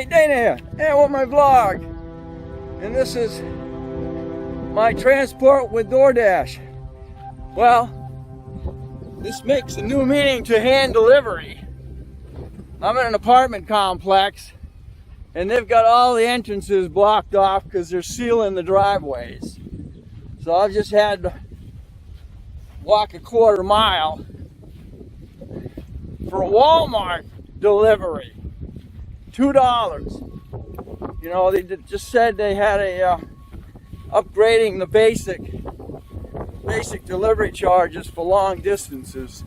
Hey Dana, hey, with my vlog, and this is my transport with DoorDash. Well, this makes a new meaning to hand delivery. I'm in an apartment complex, and they've got all the entrances blocked off because they're sealing the driveways. So I've just had to walk a quarter mile for a Walmart delivery. $2. You know, they just said they had a upgrading the basic delivery charges for long distances.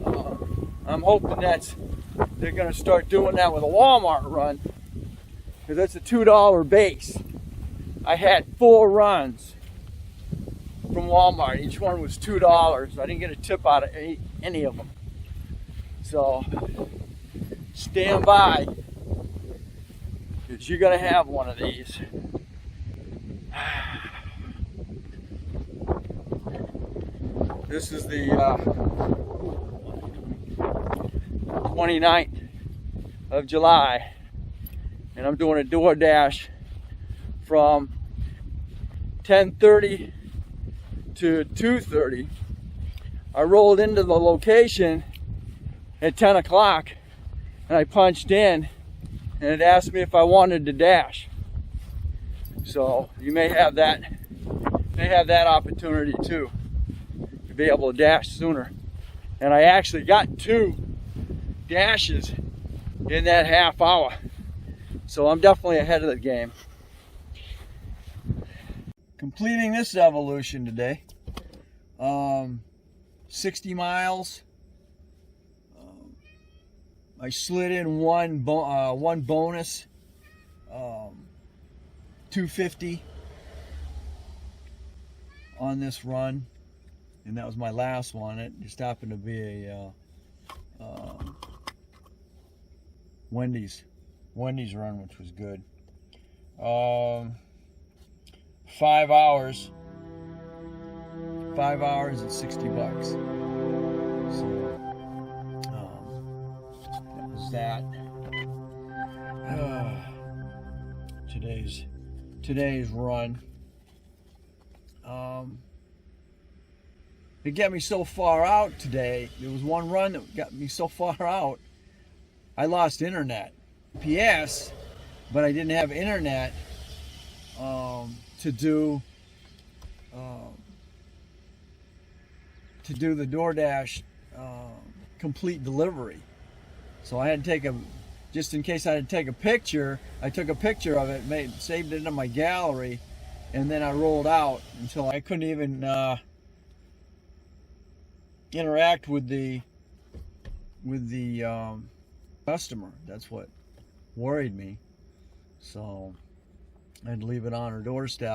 I'm hoping they're going to start doing that with a Walmart run, because that's a $2 base. I had 4 runs from Walmart. Each one was $2. I didn't get a tip out of any of them. So stand by, because you're going to have one of these. This is the 29th of July, and I'm doing a DoorDash from 10:30 to 2:30. I rolled into the location at 10 o'clock, and I punched in, and it asked me if I wanted to dash. So you may have that opportunity too, to be able to dash sooner. And I actually got 2 dashes in that half hour, so I'm definitely ahead of the game. Completing this evolution today, 60 miles. I slid in one bonus, 250 on this run, and that was my last one. It just happened to be a Wendy's run, which was good. 5 hours and $60. So that was that. Today's run. It got me so far out today. There was one run that got me so far out, I lost internet. PS, but I didn't have internet to do the DoorDash complete delivery. So I had to take just in case I had to take a picture, I took a picture of it, saved it in my gallery, and then I rolled out until I couldn't even interact with the customer. That's what worried me. So I had to leave it on her doorstep.